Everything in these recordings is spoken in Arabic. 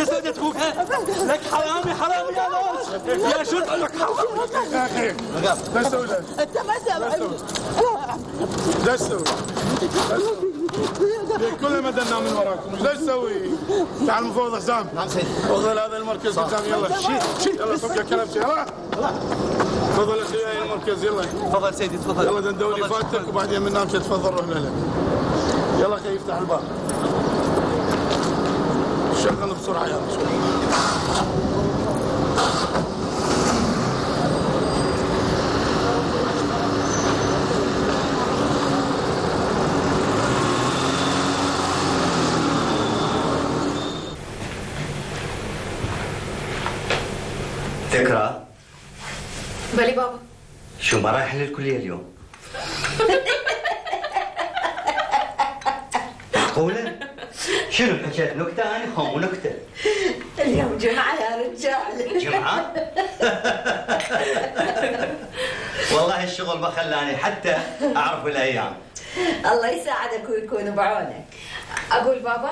سيدة اخوك لك حرامي حرامي يا ناس يا شو تقول لك حرامي يا اخي لا تسوي انت ما سامعني لا تسوي كل ما دنا من وراكم ايش تسوي؟ تعال من فوق حسام. نعم سيدي. تفضل هذا المركز قدام يلا يلا فك الكلام يلا تفضل اخي المركز يلا تفضل سيدي تفضل يلا دندوري فاتك وبعدين من نامشة تفضل روح لك يلا اخي افتح الباب شغل بسرعه يلا ذكرى بلي بابا شو ما رايح للكلية اليوم؟ معقولة؟ شنو حكيت نكتة أنا خو نكتة؟ اليوم جمعة يا رجال. جمعة؟ والله الشغل ما خلاني حتى أعرف الأيام. الله يساعدك ويكون بعونك. اقول بابا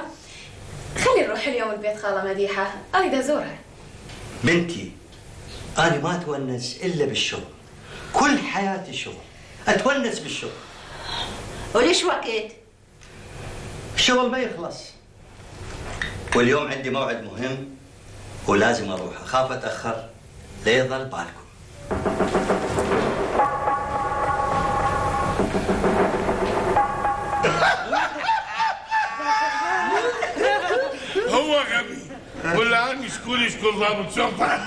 خلي نروح اليوم البيت خالة مديحة اريد ازورها. بنتي أنا ما أتونس إلا بالشغل. كل حياتي شغل. أتونس بالشغل. وليش وقت؟ الشغل ما يخلص. واليوم عندي موعد مهم ولازم أروح. أخاف أتأخر لا يظل بالكم. هو غبي ولا أنا يشكون ضابط شرطة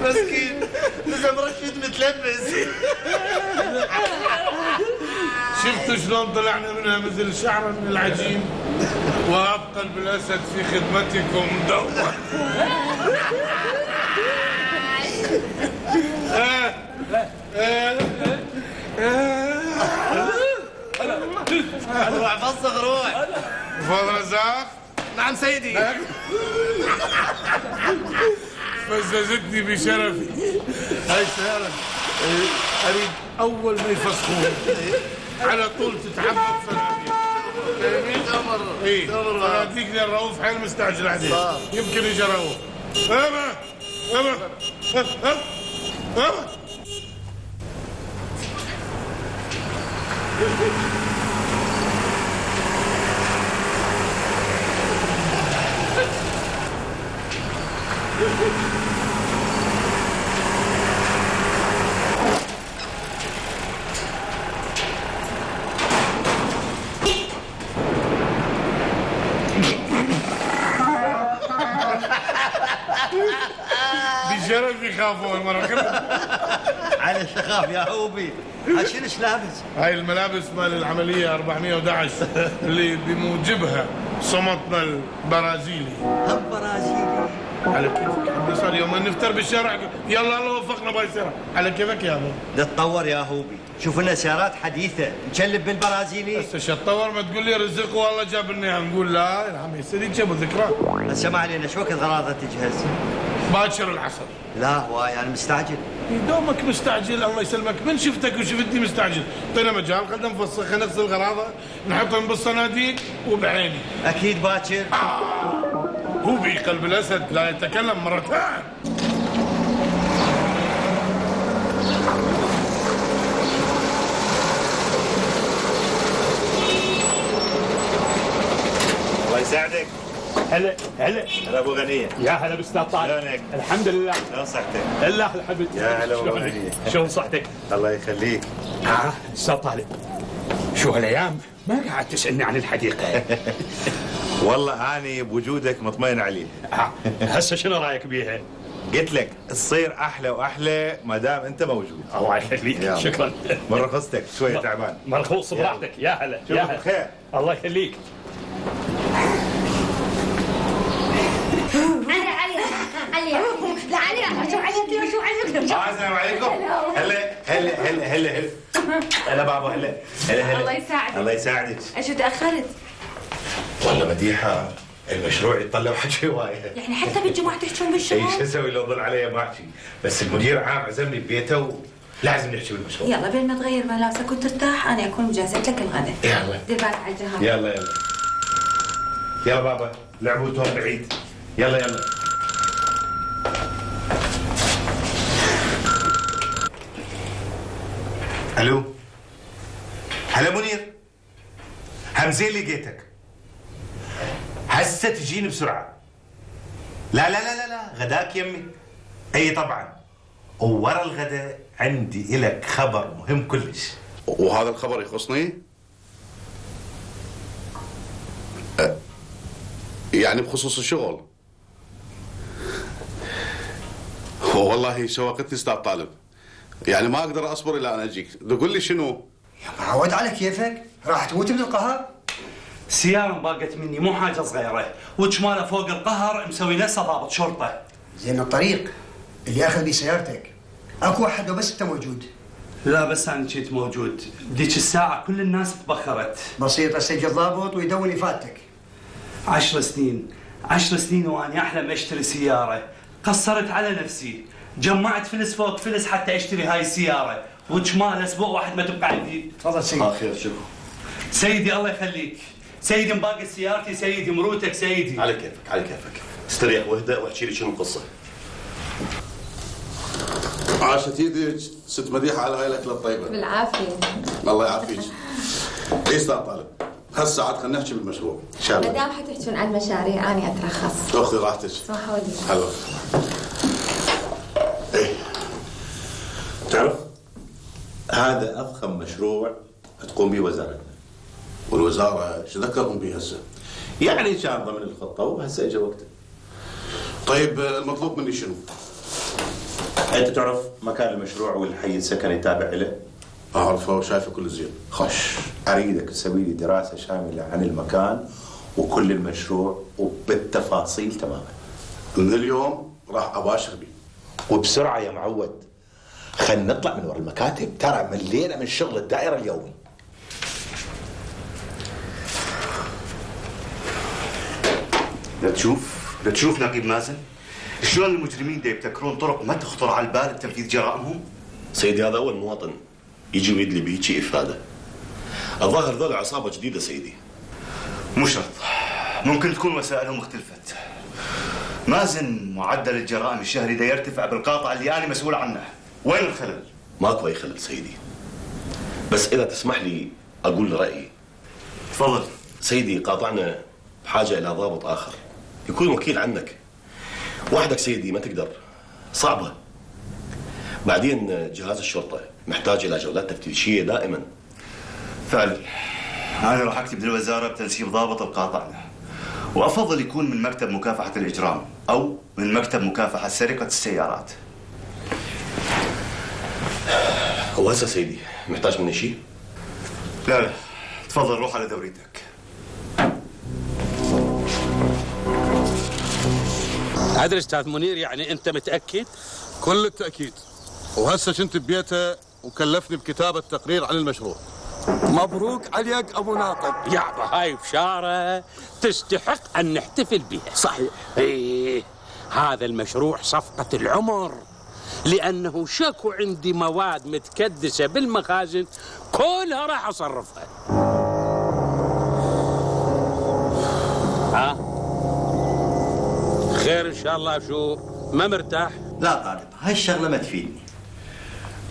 مسكين لسه مرشد متلبس. شفتوا شلون طلعنا منها مثل شعرة من العجين وأبقى قلب الأسد في خدمتكم دوما. روح فسخ روح. فاضل رزاق. نعم سيدي. فززتني بشرفي. هاي سيارة أريد أول ما يفسخون على طول تتعبى بفناديق. تمر. إيه فناديق للرؤوف حيل مستعجل عليه. يمكن يجي رؤوف. أما بشرف يخافون مرة على الشخاف يا عوبي. عشان ايش لابس؟ هاي الملابس مال العملية 411 اللي بموجبها صمتنا البرازيلي. هم برازيلي. على كيفك عبد صار يوم نفتر بالشارع يلا الله وفقنا بايسرة على كيفك يا ابو. تتطور يا هوبي. شوف لنا سيارات حديثة نشلب بالبرازيلي. هسه شو تطور ما تقول لي رزق والله جاب لنا نقول لا يا عمي سيدي جابوا ذكرى. هسه ما علينا شو وقت غراضة تجهز؟ باكر العصر. لا هواي انا مستعجل. دومك مستعجل الله يسلمك من شفتك وشفتني مستعجل. اعطينا مجال خلينا نفسخ خلينا نغسل غراضه نحطهم بالصناديق وبعيني. اكيد باكر. هو بقلب الاسد لا يتكلم مرتين. الله يساعدك. هلا هلا هلا ابو غنيه. يا هلا باستاذ طارق. شلونك؟ الحمد لله. شلون صحتك؟ الله الحمد. يا هلا ابو غنيه. شلون صحتك؟ الله يخليك. استاذ طارق شو هالايام ما قاعد تسالني عن الحديقه. والله اني بوجودك مطمئن عليه. هسه شنو رايك بيها؟ قلت لك تصير احلى واحلى ما دام انت موجود. الله يخليك شكرا. من رخصتك شويه تعبان. مرخوص براحتك. يا هلا يا هلا بخير. الله يخليك. علي لا علي شو عليك شو عليك. السلام عليكم. هلا هلا بابا هلا الله يساعدك. الله يساعدك. شو تاخرت؟ والله مديحه المشروع يتطلب حكي هوايه. يعني حتى بالجمعة تحجون بالشغل؟ اي شو اسوي لو ظل علي ما احكي بس المدير عام عزمني ببيته ولازم نحكي بالمشروع. يلا بين ما تغير ملابسك وترتاح انا اكون مجهزت لك الغداء. يلا دير بالك على الجهاز. يلا يلا بابا لعبوا توم بعيد. يلا يلا. الو. هلا منير. همزين لقيتك. هسه تجيني بسرعه. لا لا لا لا لا غداك يمي. اي طبعا. وورا الغداء عندي إلك خبر مهم كلش. وهذا الخبر يخصني؟ يعني بخصوص الشغل. والله شوقتني استاذ طالب. يعني ما اقدر اصبر الى ان اجيك. تقول لي شنو؟ يا معود على كيفك، راح تموت من القهر. سيارة انباقت مني مو حاجة صغيرة، وجماله فوق القهر مسوي نفسه ضابط شرطة. زين الطريق اللي اخذ بيه سيارتك اكو واحد لو بس انت موجود. لا بس انا جيت موجود، ذيك الساعة كل الناس تبخرت. بسيطة، سجل ضابط ويدون يفاتك. 10 سنين واني احلم اشتري سيارة، قصرت على نفسي، جمعت فلس فوق فلس حتى اشتري هاي السيارة، وجمال اسبوع واحد ما تبقى عندي. تفضل سيدي. خير شكرا. سيدي الله يخليك، سيدي مباقي سيارتي، سيدي مروتك سيدي. على كيفك على كيفك. استريح واهدأ واحكي لي شنو القصة. عاشت ايدك ست مديحة على هاي الاكلة الطيبة. بالعافية. الله يعافيك. اي استاذ طالب. هسه عاد خلينا نحكي بالمشروع ان شاء الله. ما دام حتحكون عن المشاريع اني اترخص. اخذي راحتك. اسمح ودي. حلو. ايه تعرف هذا افخم مشروع تقوم به وزارتنا. والوزارة شو ذكرهم به هسه؟ يعني كان ضمن الخطه وهسه اجى وقته. طيب المطلوب مني شنو؟ انت تعرف مكان المشروع والحي السكني التابع له؟ اعرفه وشايفه كل زين. خش اريدك تسوي لي دراسه شامله عن المكان وكل المشروع وبالتفاصيل تماما. من اليوم راح اباشر بيه. وبسرعه يا معود. خلينا نطلع من ورا المكاتب، ترى ملينا من شغل الدائره اليومي. لا تشوف نقيب مازن شلون المجرمين دا يبتكرون طرق ما تخطر على البال بتنفيذ جرائمهم. سيدي هذا اول مواطن يجي ويدلي بهيجي افاده. الظاهر ذولا عصابه جديده سيدي. مو شرط، ممكن تكون وسائلهم اختلفت. مازن معدل الجرائم الشهري دا يرتفع بالقاطع اللي انا مسؤول عنه. وين الخلل؟ ماكو اي خلل سيدي. بس اذا تسمح لي اقول رايي. تفضل. سيدي قاطعنا بحاجه الى ضابط اخر يكون وكيل عنك. وحدك سيدي ما تقدر، صعبه. بعدين جهاز الشرطه محتاج الى جولات تفتيشيه دائما. فعلا انا راح اكتب للوزاره بتنسيب ضابط القاطع له، وافضل يكون من مكتب مكافحه الاجرام او من مكتب مكافحه سرقه السيارات. وهسه سيدي محتاج مني شيء؟ لا تفضل روح على دوريتك. ادري استاذ منير، يعني انت متاكد؟ كل التاكيد. وهسه كنت ببيته وكلفني بكتابه تقرير عن المشروع. مبروك عليك ابو ناطق. يابا هاي بشاره تستحق ان نحتفل بها. صحيح. ايه هذا المشروع صفقه العمر، لانه شكو عندي مواد متكدسه بالمخازن كلها راح اصرفها. ها خير ان شاء الله. شو ما مرتاح؟ لا طالب، هاي الشغله ما تفيدني.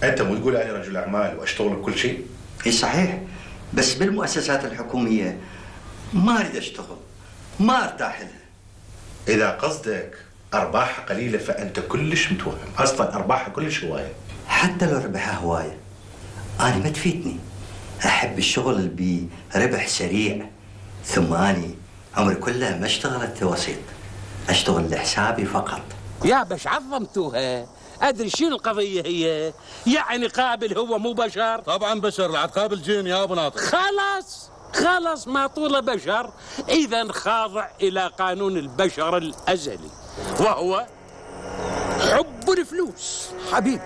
انت مو تقول انا رجل اعمال واشتغل بكل شيء؟ اي صحيح، بس بالمؤسسات الحكوميه ما اريد اشتغل، ما ارتاح لها. اذا قصدك ارباحها قليله فانت كلش متوهم، اصلا ارباحها كلش هوايه. حتى لو ربحها هوايه انا ما تفيدني. احب الشغل اللي بربح سريع. ثم اني عمري كله ما اشتغلت وسيط، اشتغل لحسابي فقط. يا باش عظمتوها. ادري شنو القضيه هي؟ يعني قابل هو مو بشر؟ طبعا بشر، لا قابل جين يا ابو ناطق. خلاص ما طول بشر، اذا خاضع الى قانون البشر الازلي، وهو حب الفلوس. حبيبي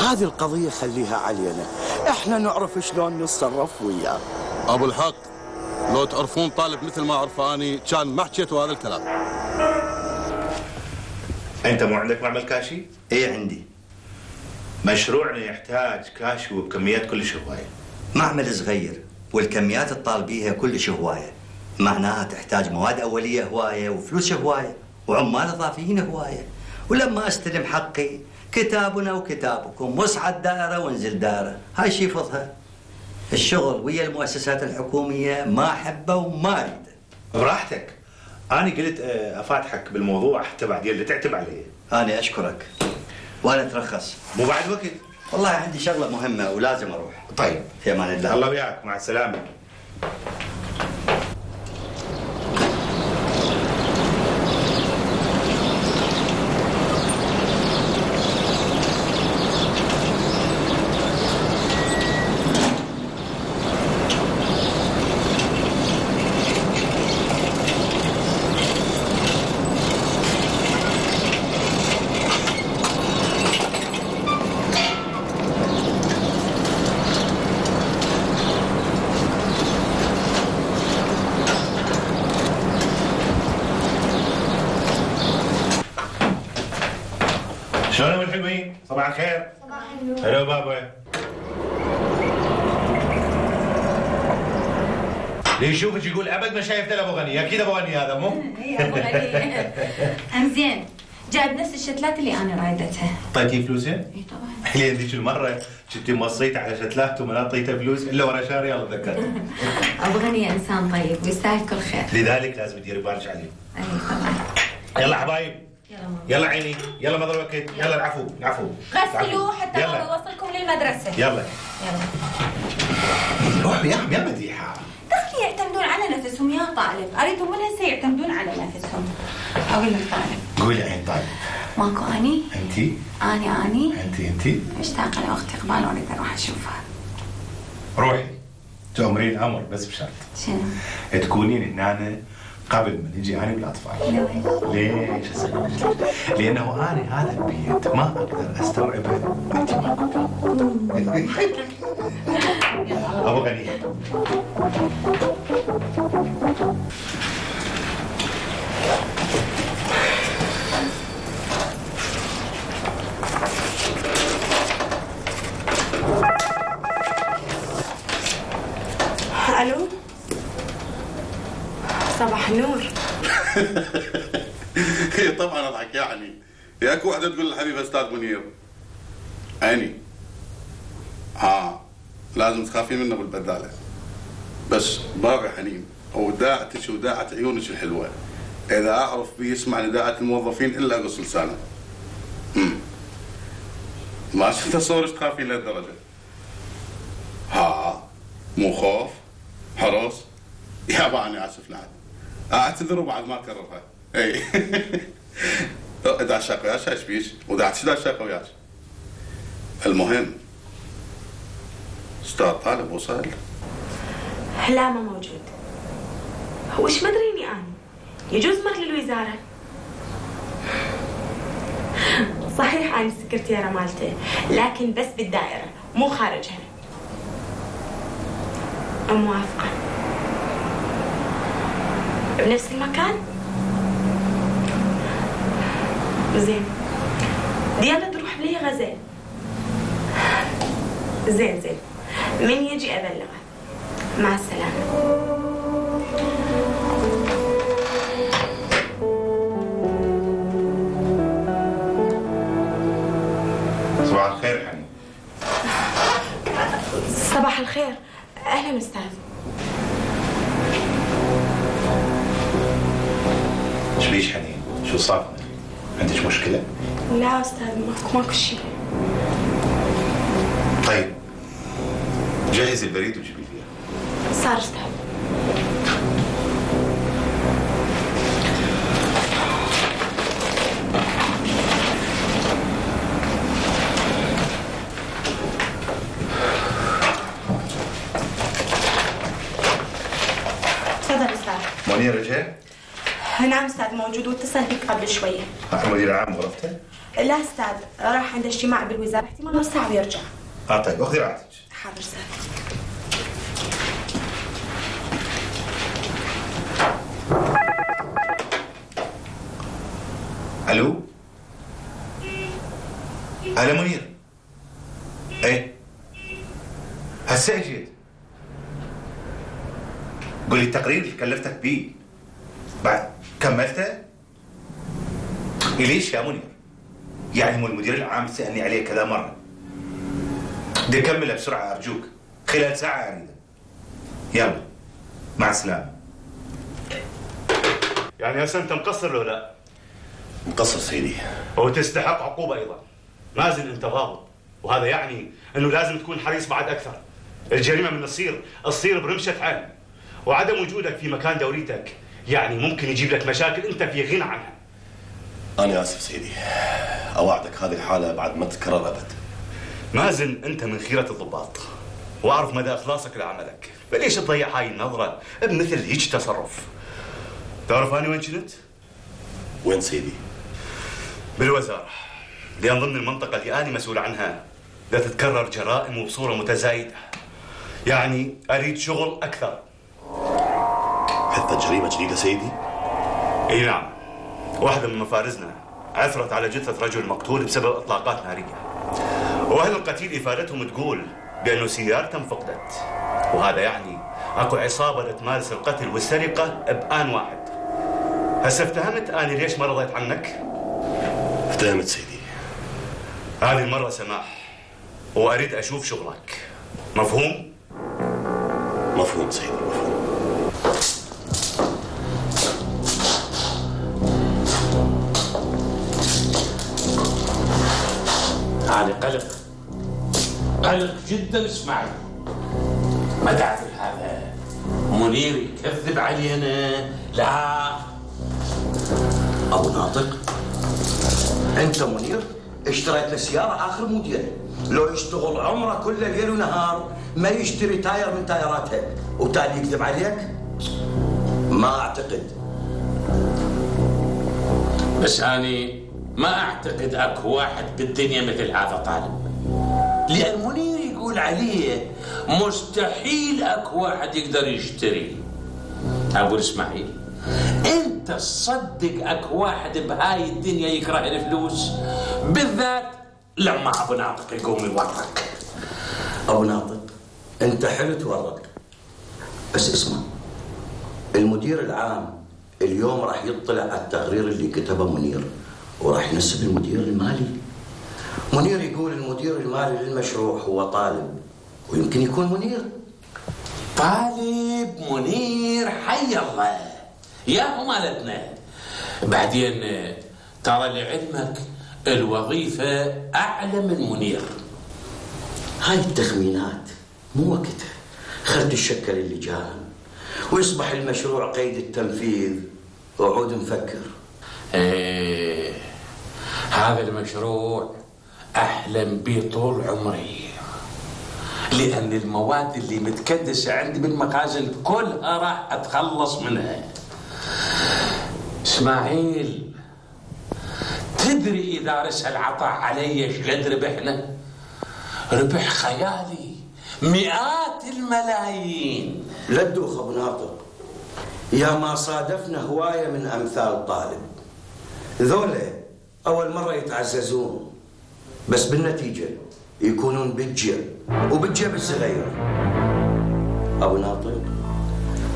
هذه القضية خليها علينا، احنا نعرف شلون نتصرف وياه. ابو الحق لو تعرفون طالب مثل ما اعرف اني كان ما حكيتوا هذا الكلام. انت مو عندك معمل كاشي؟ ايه عندي. مشروعنا يحتاج كاشي وبكميات كلش هوايه. معمل صغير والكميات الطالبيها كلش هوايه، معناها تحتاج مواد أولية هواية وفلوس هواية وعمال إضافيين هواية. ولما أستلم حقي كتابنا وكتابكم وصعد دائرة وانزل دائرة، هاي شي فضها. الشغل ويا المؤسسات الحكومية ما أحبه وما أريده. براحتك. أنا قلت أفاتحك بالموضوع حتى بعدين لا تعتب علي. أنا أشكرك وأنا أترخص. مو بعد وقت. والله عندي شغلة مهمة ولازم أروح. طيب. في أمان الله. الله وياك، مع السلامة. شلونهم الحلوين؟ صباح الخير. صباح النور. هلا بابا. اللي يشوفك يقول ابد ما شايفت ابو غني، اكيد ابو غني هذا مو؟ يا ابو غني. انزين، جايب نفس الشتلات اللي انا رايدتها. اعطيتيه فلوسه؟ اي طبعا. لين ذيك المره كنتي موصيته على شتلات وما اعطيته فلوس الا ورا شهر، يلا تذكرت. ابو غني انسان طيب ويستاهل كل خير. لذلك لازم تديري بالك عليه. اي طبعا. يلا حبايب. يلا ماما. يلا عيني، يلا ما ضل وقت، يلا العفو العفو. غسلوه حتى يلا. هو يوصلكم للمدرسه. يلا. يلا. روح يا مديحه. دخلي يعتمدون على نفسهم يا طالب، اريدهم من هسه يعتمدون على نفسهم. اقول لك طالب. قولي عين طالب. ماكو اني؟ انتي؟ اني انتي؟ مشتاقه لاختي اقبال واريد اروح اشوفها. روحي تؤمرين امر بس بشرط. شنو؟ تكونين هنا قبل ما نجي انا والاطفال. ليش اسوي؟ لانه انا هذا البيت ما اقدر استوعبه انت ما ابو غني. الو صباح النور. هي طبعا اضحك يعني. هي اكو وحده تقول للحبيب استاذ منير. عيني. لازم تخافين منه بالبداله. بس باقي حنين وداعتك وداعة عيونك الحلوه. اذا اعرف بيسمع نداءات الموظفين الا اقص لسانه. ما شفت اتصورك تخافين لهالدرجه. مو خوف، حرص. يابا انا اسف لعد. اعتذر وبعد ما اكررها. اي. داشاق وياك ايش بيش؟ وداعتش داشاق وياك. المهم استاذ طالب وصل؟ لا ما موجود. وش مدريني انا؟ يجوز مر للوزاره. صحيح انا السكرتيره مالته، لكن بس بالدائره مو خارجها. موافقه. بنفس المكان؟ زين. يلا تروح لي غزال. زين. من يجي ابلغه. مع السلامه. صباح الخير حنين. صباح الخير. اهلا استاذ. ايش بيش حنين؟ شو صار؟ عندك مشكله؟ لا استاذ ماكو شيء. طيب جهز البريد وجيبي فيها. صار استاذ. تفضل استاذ. منير رجع؟ نعم استاذ موجود واتصل بك قبل شويه. مدير عام غرفته؟ لا استاذ راح عند اجتماع بالوزاره احتمال نص ساعه ويرجع. طيب اخذي راحتك. حاضر استاذ. الو؟ هلا منير. ايه هسه اجيت. قولي التقرير اللي كلفتك بيه بعد كملته؟ ليش يا منير؟ يعني مو المدير العام سألني عليه كذا مرة. بدي أكملها بسرعة أرجوك، خلال ساعة أريده. يلا مع السلامة. يعني هسه انت مقصر لو لا؟ مقصر سيدي. وتستحق عقوبة ايضا. مازن انت ضابط، وهذا يعني انه لازم تكون حريص بعد اكثر. الجريمة من تصير برمشة عين، وعدم وجودك في مكان دوريتك يعني ممكن يجيب لك مشاكل انت في غنى عنها. أنا آسف سيدي، أوعدك هذه الحالة بعد ما تتكرر أبد. مازن انت من خيرة الضباط، واعرف مدى اخلاصك لعملك، فليش تضيع هاي النظرة بمثل هيج تصرف؟ تعرف أنا وين كنت؟ وين سيدي؟ بالوزارة، لأن ضمن المنطقة اللي أنا مسؤول عنها لا تتكرر جرائم وبصورة متزايدة. يعني أريد شغل أكثر. حتى جريمة جديدة سيدي؟ إي نعم، واحدة من مفارزنا عثرت على جثة رجل مقتول بسبب إطلاقات نارية، وأهل القتيل إفادتهم تقول بأنه سيارته انفقدت، وهذا يعني أكو عصابة تمارس القتل والسرقة بآن واحد. هسه افتهمت أنا ليش ما رضيت عنك؟ افتهمت سيدي. هذه المرة سماح، وأريد أشوف شغلك. مفهوم؟ مفهوم سيدي، مفهوم. هذا قلق جدا. اسمعي، ما تعرف هذا منير يكذب علينا. لا ابو ناطق، انت منير اشتريت له سياره اخر موديل، لو يشتغل عمره كله ليل ونهار ما يشتري تاير من تايراتها وتالي يكذب عليك؟ ما اعتقد. بس اني ما اعتقد اكو واحد بالدنيا مثل هذا طالب، لان منير يقول عليه مستحيل اكو واحد يقدر يشتري. ابو اسماعيل، انت تصدق اكو واحد بهاي الدنيا يكره الفلوس؟ بالذات لما ابو ناطق يقوم يورق. ابو ناطق، انت حلو تورق، بس اسمع، المدير العام اليوم راح يطلع على التقرير اللي كتبه منير وراح ينسب المدير المالي. منير يقول المدير المالي للمشروع هو طالب، ويمكن يكون منير. طالب منير، حي الله يا مالتنا. بعدين ترى لعلمك الوظيفة أعلى من منير. هاي التخمينات مو وقتها، خل تشكل اللجان ويصبح المشروع قيد التنفيذ وعود نفكر. هذا المشروع أحلم به طول عمري، لأن المواد اللي متكدسة عندي بالمخازن كلها راح أتخلص منها. إسماعيل، تدري إذا رسل العطاء علي ايش قد ربحنا؟ ربح خيالي، مئات الملايين. لا تدوخ ابو ناطق، يا ما صادفنا هواية من أمثال طالب. ذولا أول مرة يتعززون، بس بالنتيجة يكونون بالجيب وبالجيب الصغير. أبو ناطق،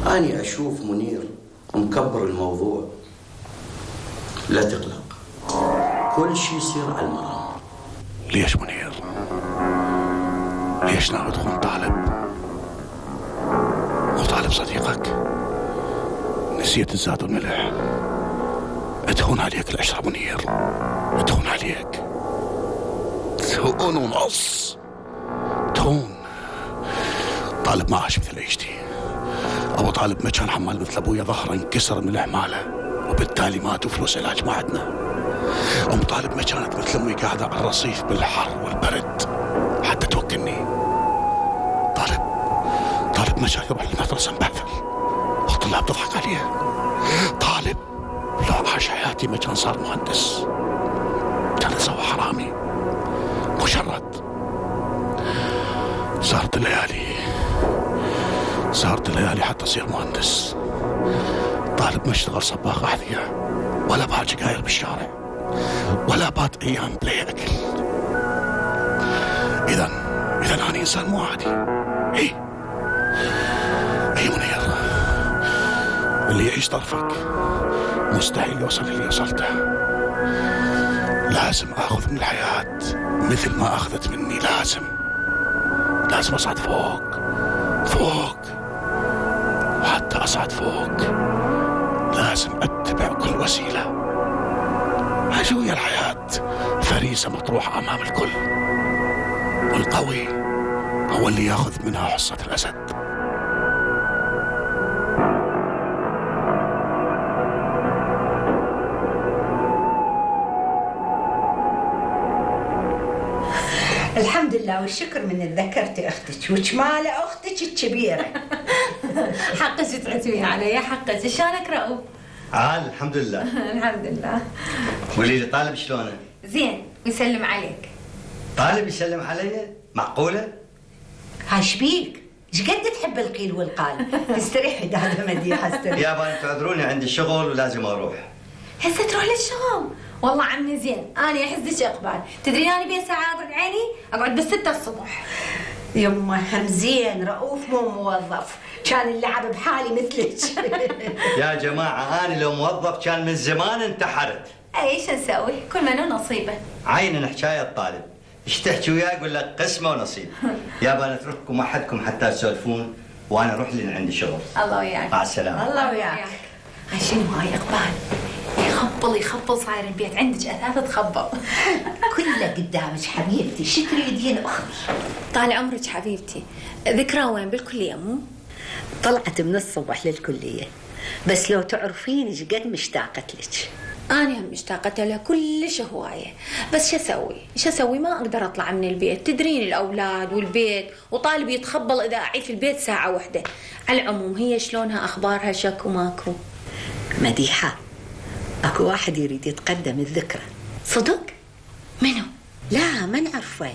أنا أشوف منير مكبر الموضوع. لا تقلق، كل شيء يصير على المرام. ليش منير؟ ليش ناوي تكون طالب؟ مو طالب صديقك؟ نسيت الزاد والملح. تهون عليك العشرة منير، تهون عليك، تهون ونص، تهون. طالب ما عاش مثل عيشتي. ابو طالب ما كان حمال مثل ابويا، ظهره انكسر من احماله وبالتالي مات وفلوس علاج ما عندنا. ام طالب ما كانت مثل امي قاعده على الرصيف بالحر والبرد حتى توكلني. طالب ما كان يروح المدرسه مبهذل والطلاب تضحك عليه. طالب لو عاش حياتي ما كان صار مهندس، كان يسوى حرامي مشرد. صارت الليالي حتى اصير مهندس. طالب ما اشتغل صباغ احذيه ولا باع سجاير بالشارع ولا بات ايام بلا ياكل. اذا انا انسان مو عادي. اي منير، اللي يعيش طرفك مستحيل يوصل اللي وصلته. لازم اخذ من الحياة مثل ما اخذت مني. لازم اصعد فوق، وحتى اصعد فوق لازم اتبع كل وسيلة. هي الحياة فريسة مطروحة امام الكل، والقوي هو اللي ياخذ منها حصة الاسد. الحمد لله والشكر من ذكرت اختك وجمال اختك الكبيره. حقك تعتمين علي، حقك. شلونك رؤوف؟ الحمد لله. الحمد لله. قولي لي طالب شلونه؟ زين ويسلم عليك. طالب يسلم علي؟ معقوله؟ هاش بيك؟ ايش قد تحب القيل والقال؟ استريحي دادا مديحه استريحي. يابا تعذروني عندي شغل ولازم اروح. هسه تروح للشغل؟ والله عمي زين، انا احسدك اقبال. تدرين انا بين ساعات عيني اقعد بال6 الصبح. يما هم زين رؤوف مو موظف، كان اللعب بحالي مثلك. يا جماعه انا لو موظف كان من زمان انتحرت. اي شو نسوي؟ كل منو نصيبه. عين حكايه الطالب، ايش تحكي وياه يقول لك قسمه ونصيب. يابا نترككم احدكم حتى تسولفون وانا اروح لي عندي شغل. الله وياك. مع السلامه. الله وياك. شنو هاي اقبال؟ يخبل صاير البيت، عندك اثاث تخبل. كله قدامك حبيبتي، شو تريدين اختي؟ طال عمرك حبيبتي. ذكرى وين؟ بالكليه مو؟ طلعت من الصبح للكليه، بس لو تعرفين ايش قد مشتاقت لك. أنا هم مشتاقة لها كلش هواية، بس شو أسوي؟ ما أقدر أطلع من البيت، تدرين الأولاد والبيت، وطالب يتخبل إذا أعيد في البيت ساعة واحدة. على العموم هي شلونها أخبارها؟ شكو ماكو؟ مديحة، أكو واحد يريد يتقدم الذكرى. صدق؟ منو؟ لا ما نعرفه،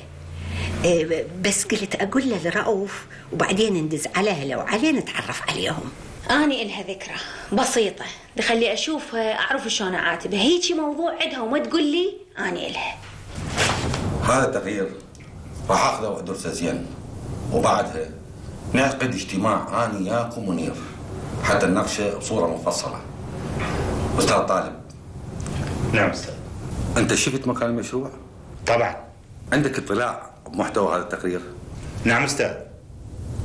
بس قلت أقول له لرؤوف وبعدين ندز على هلا وعلي نتعرف عليهم. أني إلها ذكرى بسيطة، بخلي أشوفها أعرف شلون أعاتبها. هيجي موضوع عندها وما تقول لي أني إلها. هذا التغيير راح أخذه وأدرسه زين، وبعدها نعقد اجتماع أنا وياكم منير حتى نناقشه بصورة مفصلة. أستاذ طالب. نعم أستاذ. أنت شفت مكان المشروع؟ طبعا. عندك اطلاع بمحتوى هذا التقرير؟ نعم أستاذ،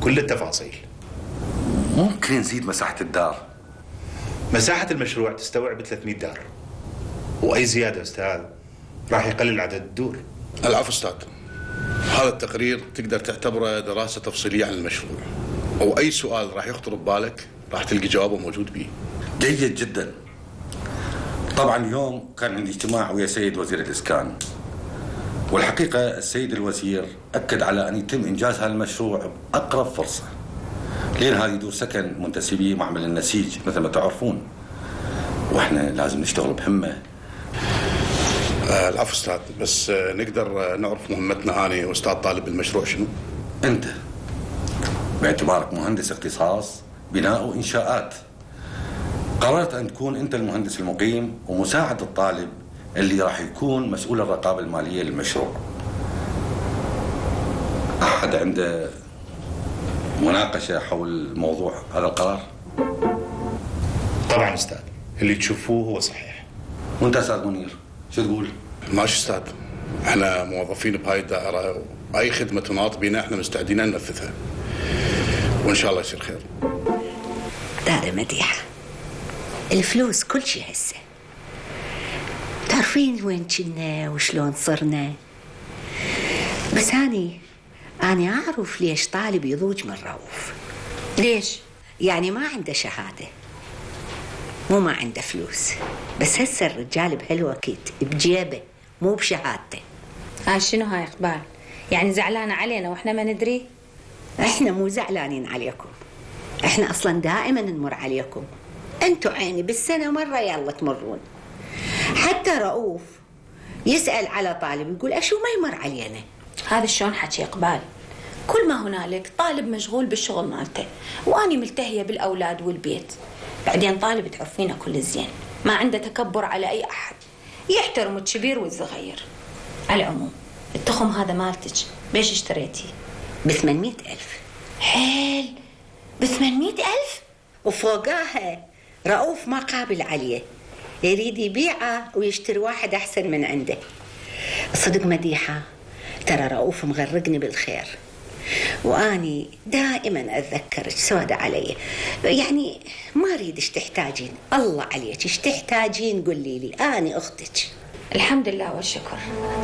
كل التفاصيل. ممكن نزيد مساحة الدار؟ مساحة المشروع تستوعب 300 دار، وأي زيادة أستاذ راح يقلل عدد الدور. العفو أستاذ، هذا التقرير تقدر تعتبره دراسة تفصيلية عن المشروع، أو أي سؤال راح يخطر ببالك راح تلقي جوابه موجود به. جيد جدا. طبعا اليوم كان عندي اجتماع ويا سيد وزير الإسكان، والحقيقة السيد الوزير أكد على أن يتم إنجاز هذا المشروع بأقرب فرصة، لأن هذه دور سكن منتسبي معمل النسيج مثل ما تعرفون، وإحنا لازم نشتغل بهمة. العفو أستاذ، بس نقدر نعرف مهمتنا أنا وأستاذ طالب المشروع شنو؟ أنت باعتبارك مهندس اختصاص بناء وإنشاءات، قررت أن تكون أنت المهندس المقيم ومساعد الطالب اللي راح يكون مسؤول الرقابة المالية للمشروع. أحد عنده مناقشة حول موضوع هذا القرار؟ طبعا أستاذ، اللي تشوفوه هو صحيح. وأنت أستاذ منير شو تقول؟ ماشي أستاذ، احنا موظفين بهاي الدائرة، وأي خدمة تناط بينا احنا مستعدين ننفذها، وإن شاء الله يصير خير. دادا مديحة، الفلوس كل شيء هسه. تعرفين وين كنا وشلون صرنا، بس أنا أعرف ليش طالب يضوج من رؤوف. ليش؟ يعني ما عنده شهادة، مو ما عنده فلوس، بس هسه الرجال بهالوقت بجيبه مو بشهادته. شنو هاي إقبال؟ يعني زعلانة علينا وإحنا ما ندري؟ إحنا مو زعلانين عليكم، إحنا أصلا دائما نمر عليكم. أنتوا عيني بالسنة مرة يلا تمرون. حتى رؤوف يسأل على طالب يقول أشو ما يمر علينا. هذا شلون حكي إقبال؟ كل ما هنالك طالب مشغول بالشغل مالته، وأني ملتهية بالأولاد والبيت. بعدين طالب تعرفينه كل زين، ما عنده تكبر على أي أحد، يحترم الكبير والصغير. على العموم التخم هذا مالتك بيش اشتريتي؟ ب800,000. حيل، ب800,000؟ وفوقاها رؤوف ما قابل عليه، يريد يبيعه ويشتري واحد أحسن من عنده. صدق مديحة، ترى رؤوف مغرقني بالخير، وأني دائما أتذكرك سودة علي. يعني ما أريد إيش تحتاجين، الله عليك إيش تحتاجين قولي لي، أنا أختك. الحمد لله والشكر،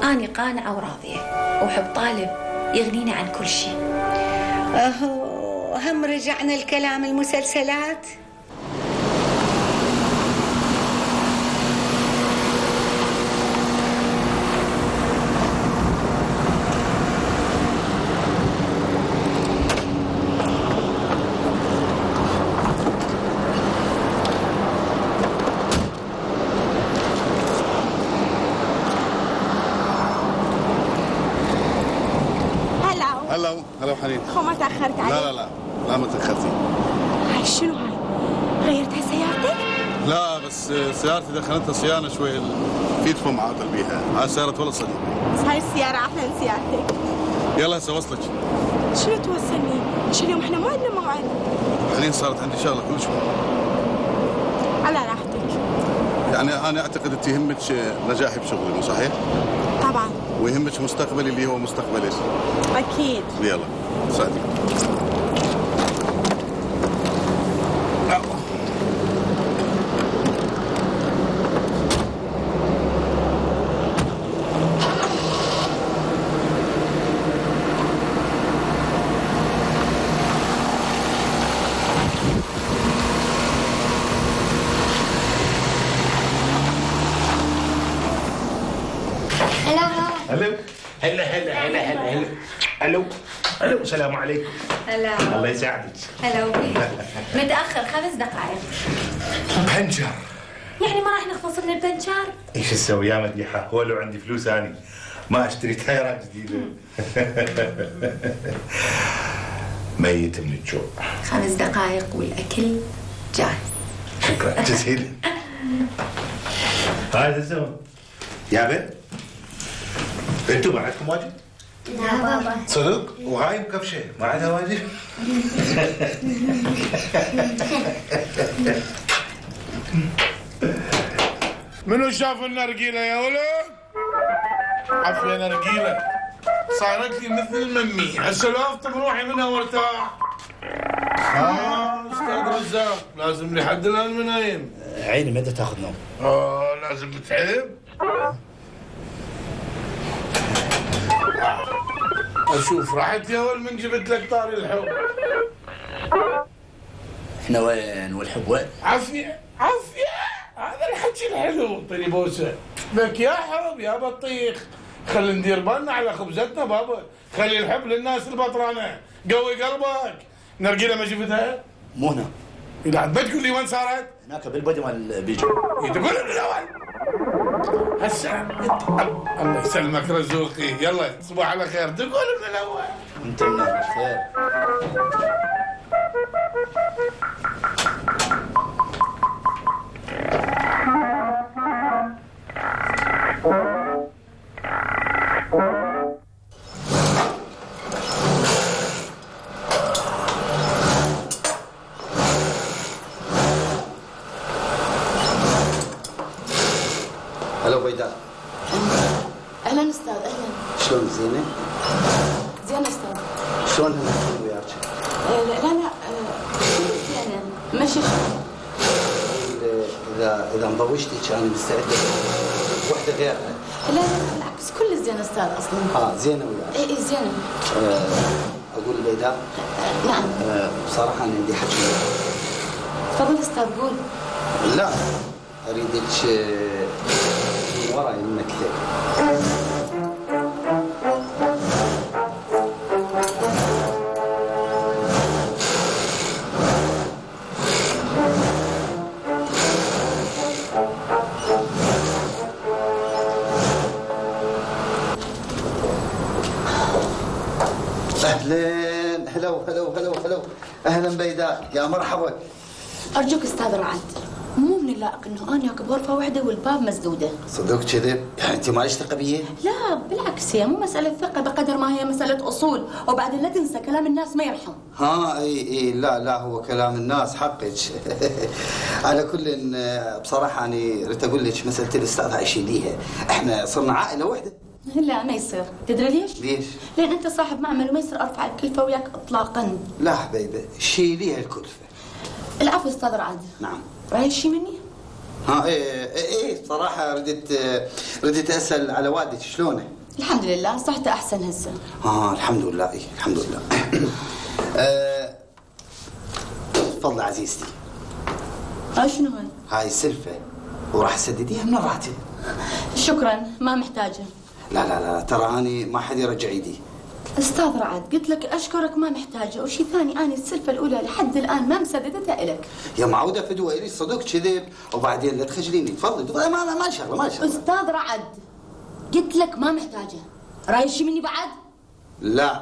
أنا قانعة وراضية، وحب طالب يغنيني عن كل شيء. أهو هم رجعنا الكلام المسلسلات. هلا حنين. هو ما تأخرت علي؟ لا ما تأخرتي. هاي شنو هاي؟ غيرتها سيارتك؟ لا بس سيارتي دخلتها صيانة شوي، في تفهم عاطل بيها. هاي سيارة ولا صديق. بس هاي السيارة أحلى من سيارتك. يلا هسه وصلك. شنو توصلني؟ مش اليوم احنا ما عندنا موعد. حنين صارت عندي شغلة كل شوي. على راحتك. يعني أنا أعتقد أنت يهمك نجاحي بشغلي، مو صحيح؟ طبعا. ويهمك مستقبلي اللي هو مستقبلك. أكيد. يلا سعدي. الو السلام عليكم. هلا. الله يساعدك. هلا وبيك. متأخر 5 دقائق. بنجر. يعني ما راح نخلص من البنشار؟ ايش اسوي يا مديحه؟ هو لو عندي فلوس اني ما اشتري تايرات جديده. ميت من الجوع. 5 دقائق والاكل جاهز. شكرا جزيلا. هاي الزمن. يا بنت انتوا ما عندكم واجب؟ لا بابا. صدق؟ وهاي مكبشه ما عندها واجب؟ منو شاف النرجيله يا ولد؟ عافيه نرجيله صارت لي مثل الممي، هسه لو افطر روحي منها وارتاح. استاذ رزاق لازم لي حد الان منايم. عيني متى تاخذ نوم؟ لازم بتعب. اشوف راحت يا ولد من جبت لك طاري الحب. احنا وين والحب وين؟ عافيه هذا الحكي الحلو. اعطيني بوسه. لك يا حب يا بطيخ، خلي ندير بالنا على خبزتنا بابا، خلي الحب للناس البطرانه، قوي قلبك. نرجيله ما شفتها؟ مو هنا. اذا عاد بتقول لي وين صارت؟ هناك بالبدي مال بيجو. تقول من الاول. هسه الله يسلمك رزوقي، يلا تصبح على خير، تقول من الاول. انت من الخير. هلا بيداء. اهلا استاذ. اهلا. شلون زينه؟ زين استاذ. شلون هلا وياك؟ لا زينه ماشي. اذا مضوجتك انا مستعد وحده غيرها. لا بالعكس كل زين استاذ اصلا. زينه وياك؟ اي زينه. اقول بيداء. نعم. بصراحه انا عندي حكي. تفضل استاذ قول. لا اريدك وراي المكتب. اهلين هلو اهلا بيداء يا مرحبا. ارجوك استاذ رعد، مو من اللائق انه انا اكل غرفه واحده والباب مسدوده. صدق كذب؟ يعني انت مالك ثقه بيه؟ لا بالعكس، هي مو مساله ثقه بقدر ما هي مساله اصول، وبعدين لا تنسى كلام الناس ما يرحم. اي لا هو كلام الناس حقك. على كل بصراحه انا اريد اقول لك مساله الاستاذ هاي شيليها، احنا صرنا عائله واحده. لا ما يصير، تدري ليش؟ ليش؟ لان انت صاحب معمل وما يصير ارفع الكلفه وياك اطلاقا. لا حبيبه شيليها الكلفه. العفو استاذ رعد. نعم. رايد شي مني؟ ايه صراحه ردت اسال على والدك شلونه؟ الحمد لله صحته احسن هسه. الحمد لله. ايه الحمد لله. تفضلي عزيزتي. هاي شنو هاي السلفه وراح اسدديها من الراتب. شكرا ما محتاجه. لا ترى اني ما حد يرجع ايدي. استاذ رعد قلت لك اشكرك ما محتاجه، وشي ثاني انا السلفه الاولى لحد الان ما مسددتها الك. يا معوده فدوى لي صدق كذب وبعدين لا تخجليني. تفضلي ما شغله. استاذ رعد قلت لك ما محتاجه. رايد شي مني بعد؟ لا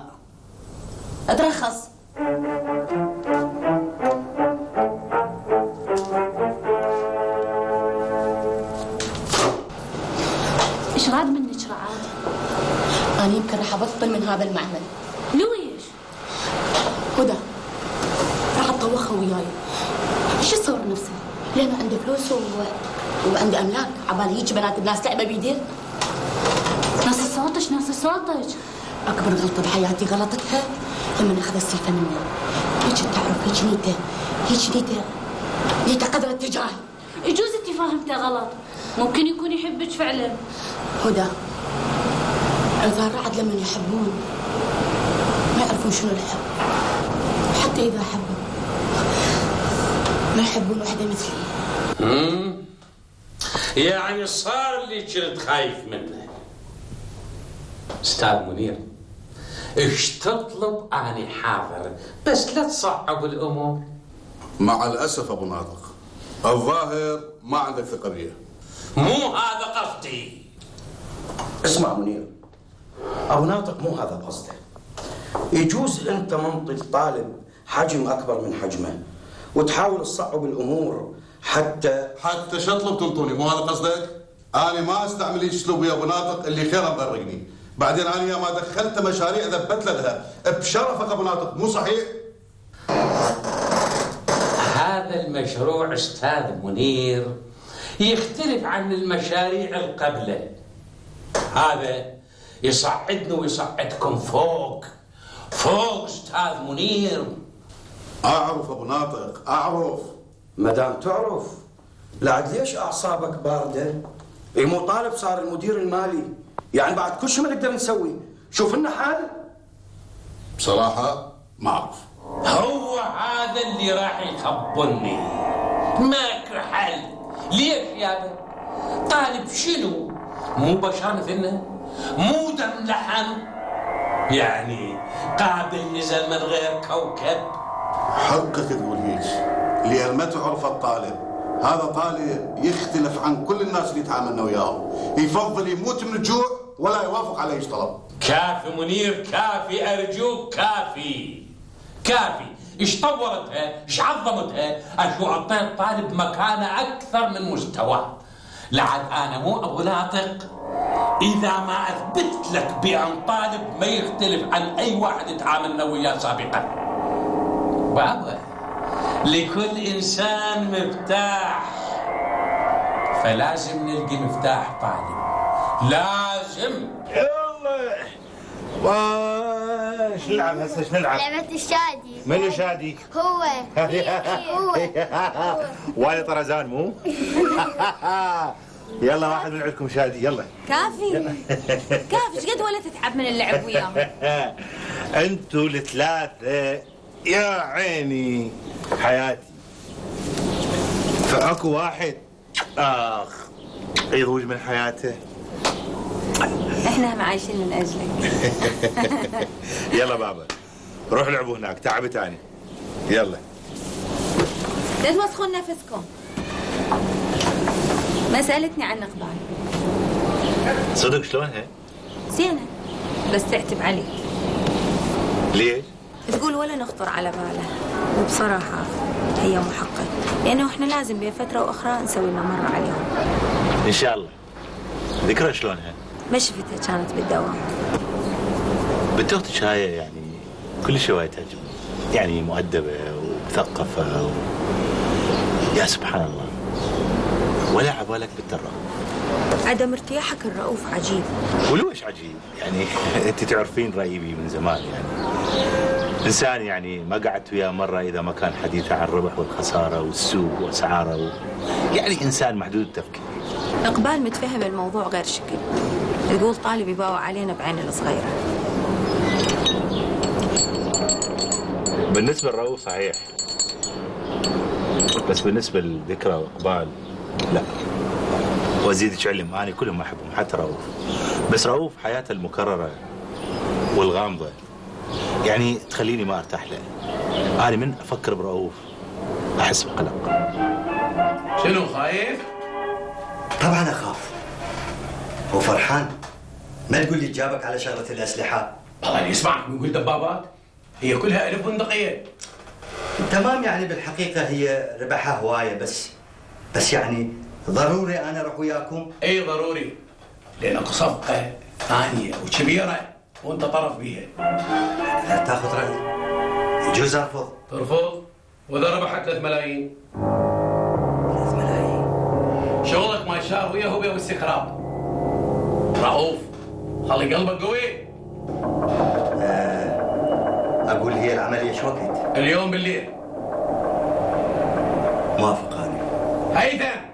اترخص. ايش راد منك رعاد؟ انا يمكن راح ابطل من هذا المعمل. ليش؟ هدى راح اتطوخها وياي. ايش تصور نفسه؟ لانه عنده فلوس وعنده املاك، عبالي هيك بنات الناس لعبه بيديه. ناس صوتك اكبر غلطه بحياتي غلطتها لما اخذ السلفه مني. هيك تعرف هيك نيته قدر التجاهي. يجوز انت فاهمته غلط، ممكن يكون يحبك فعلا. هدى عذار رعد لما يحبون ما يعرفون شنو الحب، حتى اذا حبوا ما يحبون وحده مثلي. يعني صار اللي كنت خايف منه. استاذ منير ايش تطلب اني حاضر، بس لا تصعب الامور. مع الاسف ابو ناطق الظاهر ما عندك ثقه بيه. مو هذا قصدي. اسمع منير، ابو ناطق مو هذا قصده. يجوز انت منطق طالب حجم اكبر من حجمه وتحاول تصعب الامور حتى شطلب تنطوني، مو هذا قصدك؟ انا ما استعمل اسلوب يا ابو ناطق اللي خيره مغرقني. بعدين انا يا ما دخلت مشاريع ذبت لها بشرفك ابو ناطق، مو صحيح؟ هذا المشروع استاذ منير يختلف عن المشاريع القبله. هذا يصعدنا ويصعدكم فوق استاذ منير. اعرف ابو ناطق اعرف. ما دام تعرف لا عاد ليش اعصابك بارده؟ مو طالب صار المدير المالي، يعني بعد كل شيء ما نقدر نسوي. شوف لنا حل. بصراحه ما اعرف. هو هذا اللي راح يخبرني. ماكو حل. ليش يابا؟ طالب شنو؟ مو بشر مثلنا؟ مو دم لحم؟ يعني قابل نزل من غير كوكب؟ حقك تقول هيك، لأن ما تعرف الطالب. هذا طالب يختلف عن كل الناس اللي تعاملنا وياهم، يفضل يموت من الجوع ولا يوافق على ايش طلب. كافي منير كافي، ارجوك كافي. ايش طورتها؟ ايش عظمتها؟ اشو اعطيت طالب مكانه اكثر من مستواه. لعد انا مو ابو ناطق اذا ما اثبت لك بان طالب ما يختلف عن اي واحد تعاملنا وياه سابقا. بابا لكل انسان مفتاح، فلازم نلقي مفتاح طالب، لازم. يلا واش نلعب هسه؟ ايش نلعب؟ لعبة الشادي. منو شادي؟ هو. والي طرزان مو؟ يلا واحد من عندكم شادي يلا. كافي ايش قد ولا تتعب من اللعب وياهم؟ انتوا الثلاثة يا عيني حياتي، فاكو واحد يضوج من حياته. احنا هم عايشين من اجلك. يلا بابا روحوا لعبوا هناك، تعبت اني. يلا لا توسخون نفسكم. ما سألتني عن اقبال. صدق شلونها؟ زينة بس تعتب عليك. ليش؟ تقول ولا نخطر على باله، وبصراحة هي محقق، لأنه إحنا لازم بفترة وأخرى نسوي لنا مرة عليهم. إن شاء الله. ذكرى شلونها؟ ما شفتها كانت بالدوام. بنت أختك هاي يعني كل شيء وايد تعجبني، يعني مؤدبة ومثقفة يا سبحان الله، ولا عبالك بالترى. عدم ارتياحك الرؤوف عجيب. ولو ايش عجيب؟ يعني انت تعرفين رأيي بي من زمان، يعني انسان يعني ما قعدت وياه مرة اذا ما كان حديثه عن الربح والخسارة والسوق واسعاره يعني انسان محدود التفكير. إقبال متفهم الموضوع غير شكل، تقول طالب يباوع علينا بعين الصغيرة. بالنسبة للرؤوف صحيح، بس بالنسبة لذكرى وإقبال لا. وازيدك علم أنا كلهم أحبهم حتى رؤوف، بس رؤوف حياته المكررة والغامضة يعني تخليني ما أرتاح له. أنا من أفكر برؤوف أحس بقلق. شنو خايف؟ طبعا أخاف. هو فرحان ما تقول لي جابك على شغلة الأسلحة؟ والله اللي يسمعك بيقول دبابات، هي كلها ألف بندقية. تمام، يعني بالحقيقة هي ربحها هواية، بس يعني ضروري أنا أروح وياكم؟ اي ضروري، لأنك صفقة ثانية وكبيرة وأنت طرف بيها. لا تاخذ رأيي، يجوز أرفض. ترفض؟ وإذا ربحت 3 ملايين؟ 3 ملايين؟ شغلك ما يشار وياه هو والاستكراب. رؤوف خلي قلبك قوي. أقول هي العملية شو وقت؟ اليوم بالليل. موافق أنا. هيثم.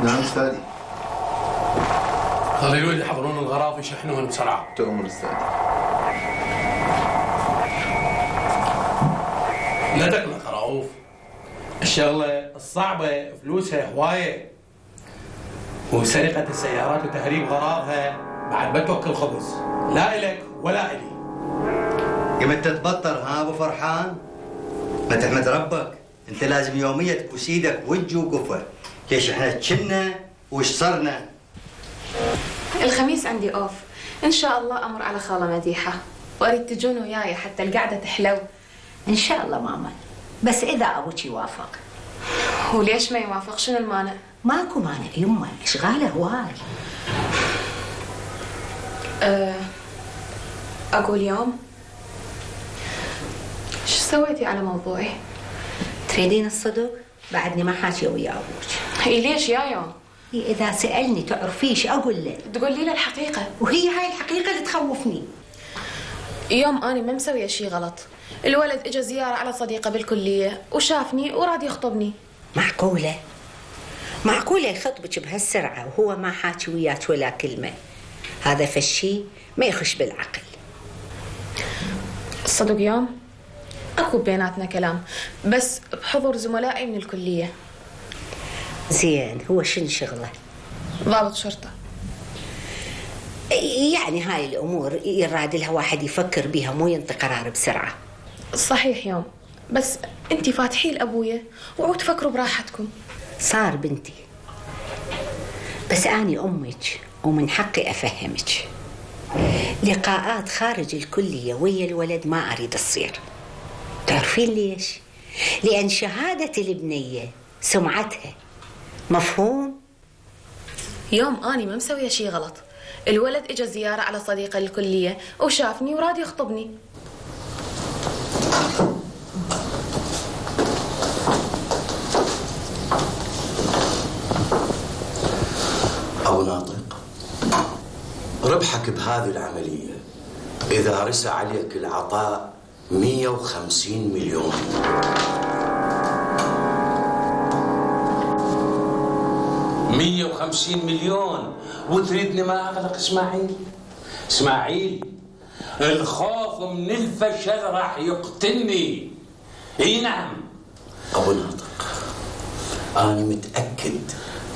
نعم أستاذي. خلي الولد يحضرون الغراض ويشحنوهن بسرعة. تؤمر أستاذي. لا تقلق رؤوف، الشغلة الصعبة فلوسها هواية، وسرقة السيارات وتهريب غراضها بعد ما توكل خبز، لا إلك ولا إلي. قمت تتبطر ها أبو فرحان؟ ما تحمد ربك، أنت لازم يوميا تبوس إيدك وجه وقفة. ليش إحنا تشنا وش صرنا؟ الخميس عندي أوف، إن شاء الله أمر على خالة مديحة، وأريد تجون وياي حتى القعدة تحلو. إن شاء الله ماما، بس إذا أبوك يوافق. وليش ما يوافق؟ شنو المانع؟ ماكو مانع يمه، إشغاله هواي. أقول يوم شو سويتي على موضوعي؟ تريدين الصدق؟ بعدني ما حاكي ويا أبوك. إي ليش يا يوم؟ إذا سألني تعرفيش أقول له. تقولي له الحقيقة. وهي هاي الحقيقة اللي تخوفني. يوم أنا ما مسوية شي غلط، الولد إجا زيارة على صديقة بالكلية وشافني وراد يخطبني. معقولة؟ معقولة يخطبك بهالسرعة وهو ما حاكي وياك ولا كلمة؟ هذا فشي ما يخش بالعقل. الصدق يوم أكو بيناتنا كلام، بس بحضور زملائي من الكلية. زين، هو شنو شغله؟ ضابط شرطة. يعني هاي الأمور يراد لها واحد يفكر بيها، مو ينطي قرار بسرعة. صحيح يوم، بس انتي فاتحين لأبويا وعود تفكروا براحتكم. صار بنتي، بس أني أمك ومن حقي أفهمك. لقاءات خارج الكلية ويا الولد ما أريد تصير. تعرفين ليش؟ لأن شهادة البنية سمعتها. مفهوم؟ يوم أني ما مسوية شي غلط، الولد إجا زيارة على صديقة للكلية وشافني وراد يخطبني. أبو ناطق، ربحك بهذه العملية إذا رسى عليك العطاء 150 مليون. 150 مليون وتريدني ما أغلق إسماعيل؟ إسماعيل الخوف من الفشل راح يقتلني. اي نعم. أبو ناطق، أنا متأكد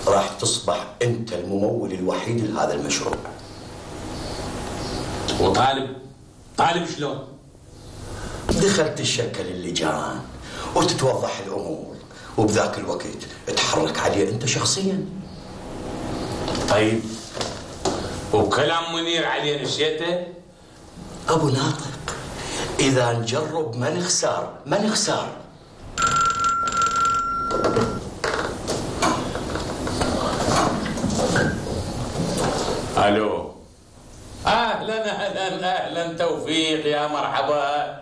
راح تصبح أنت الممول الوحيد لهذا المشروع. طالب شلون؟ دخلت تشكل اللجان وتتوضح الأمور، وبذاك الوقت تحرك عليه أنت شخصيا. طيب وكلام منير عليه نسيته؟ أبو ناطق، إذا نجرب ما نخسر ما نخسر. الو، اهلا اهلا اهلا توفيق، يا مرحبا.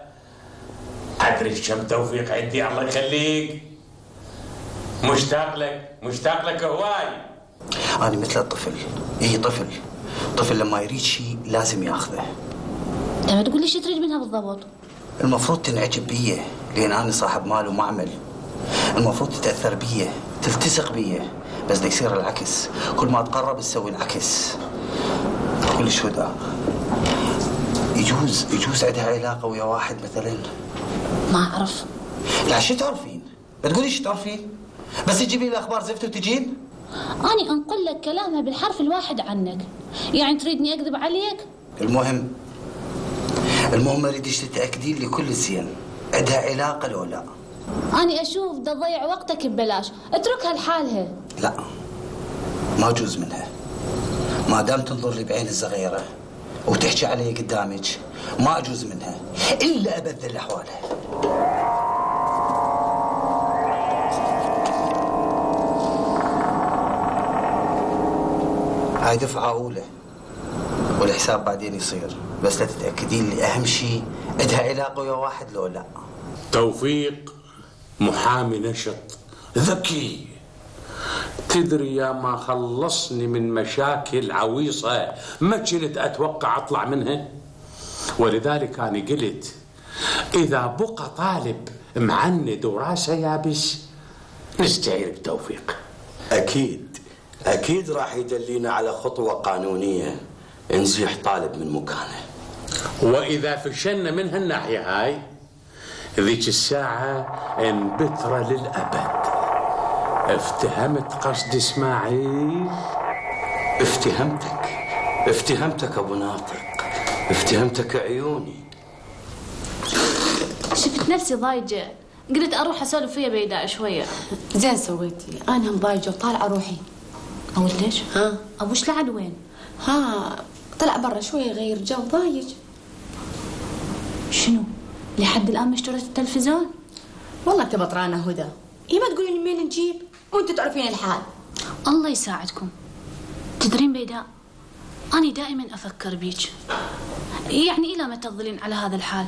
ادري كم توفيق عندي، الله يخليك. مشتاق لك هواي. انا مثل الطفل، طفل لما يريد شيء لازم ياخذه. ما تقول لي شو تريد منها بالضبط؟ المفروض تنعجب بيه لان انا صاحب مال ومعمل. المفروض تتاثر بيه، تلتصق بيه، بس دا يصير العكس، كل ما تقرب تسوي العكس. كل شو ده؟ يجوز عندها علاقه ويا واحد مثلا؟ ما اعرف. لا شو تعرفين؟ لا تقولي شو تعرفين؟ بس تجيبي لي اخبار زفت وتجين؟ اني انقل لك كلامها بالحرف الواحد عنك، يعني تريدني اكذب عليك؟ المهم اريدش تتاكدين لي كل زين، عندها علاقه لو لا؟ اني اشوف دا تضيع وقتك ببلاش، اتركها لحالها. لا، ما يجوز منها. ما دام تنظر لي بعين الصغيره وتحكي علي قدامك، ما اجوز منها الا ابذل احوالها. هاي دفعه اولى والحساب بعدين يصير، بس لا تتاكدين لي اهم شيء عندها علاقه ويا واحد لو لا. توفيق محامي نشط ذكي، تدري يا ما خلصني من مشاكل عويصة ما كنت أتوقع أطلع منها. ولذلك أنا قلت إذا بقى طالب معند وراسه يابس نستعير بتوفيق. أكيد راح يدلينا على خطوة قانونية نزيح طالب من مكانه. وإذا فشلنا من هالناحية هاي، ذيك الساعة انبترة للأبد. افتهمت قصد اسماعيل؟ افتهمتك ابو ناطق، افتهمتك عيوني. شفت نفسي ضايجه، قلت اروح اسولف فيها بيداء شويه. زين سويتي، انا ضايجه وطالعه روحي. اقول ليش؟ ابوش لعد وين؟ طلع برا شويه يغير جو، ضايج. شنو؟ لحد الان ما اشتريت التلفزيون؟ والله انت بطرانه هدى، ما تقولين منين نجيب وانت تعرفين الحال. الله يساعدكم. تدرين بيداء، أنا دائما أفكر بيك، يعني إلى متى تظلين على هذا الحال؟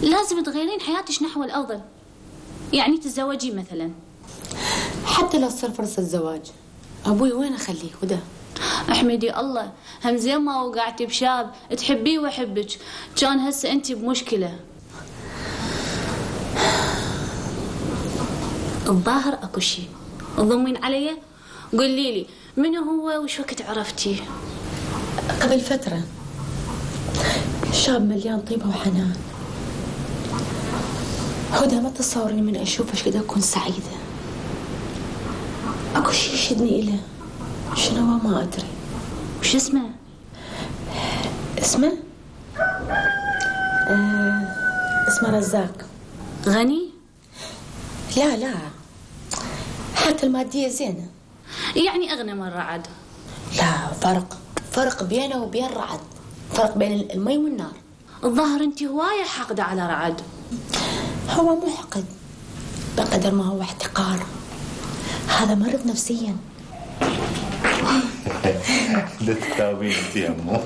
لازم تغيرين حياتك نحو الأفضل، يعني تتزوجي مثلا. حتى لو تصير فرصة الزواج، أبوي وين أخليه هدى؟ احمدي الله، هم زين ما وقعتي بشاب تحبيه ويحبك، كان هسه أنت بمشكلة. الظاهر اكو شيء، تضمين علي؟ قولي لي منو هو وش وقت عرفتيه؟ قبل فترة، شاب مليان طيبة وحنان. هدى ما تصورني من اشوفه كذا اكون سعيدة. اكو شيء يشدني إله، شنو ما ادري. وش اسمه؟ اسمه رزاق. غني؟ لا حتى المادية زينة. يعني أغنى من رعد؟ لا، فرق بينه وبين رعد، فرق بين المي والنار. الظاهر أنت هواية حاقدة على رعد. هو مو حقد بقدر ما هو احتقار، هذا مرض نفسيا. لا تتابعين انت يا امو.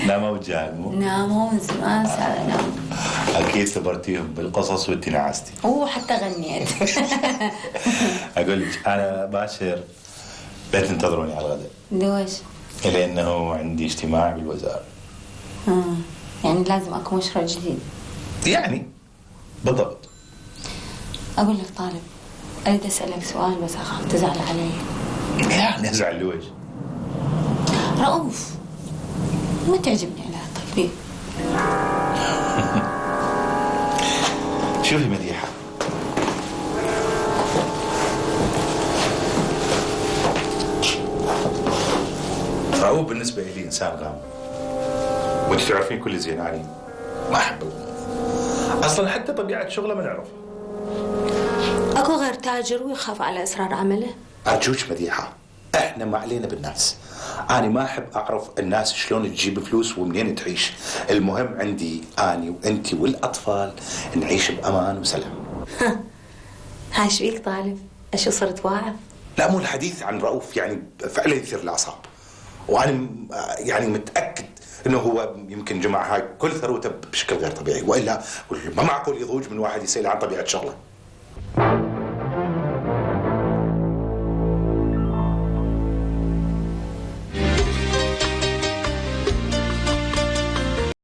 ناموا وجاهموا. ناموا من زمان صار نام. اكيد سبرتيهم بالقصص وانت نعستي. وحتى غنيت. اقول لك انا باشر لا تنتظروني على الغداء. ليش؟ لانه عندي اجتماع بالوزاره. يعني لازم اكو مشروع جديد. يعني بالضبط. اقول لك طالب، اريد اسالك سؤال بس اخاف تزعل علي. يعني ازعل لويش؟ رؤوف ما تعجبني علاقتك بيه. شوفي مديحة، رؤوف بالنسبة لي إنسان غامض، وأنت تعرفين كل زين علي ما أحب الغموض، أصلا حتى طبيعة شغله ما نعرفها. اكو غير تاجر ويخاف على اسرار عمله؟ أرجوك مديحة، احنا ما علينا بالناس. انا ما احب اعرف الناس شلون تجيب فلوس ومنين تعيش. المهم عندي اني وانتي والاطفال نعيش بامان وسلام. ها ايش فيك طالب؟ اشو صرت واعظ؟ لا مو الحديث عن رؤوف يعني فعلا يثير الاعصاب، وانا يعني متاكد انه هو يمكن جمع هاي كل ثروته بشكل غير طبيعي، والا ما معقول يضوج من واحد يسأل عن طبيعه شغله.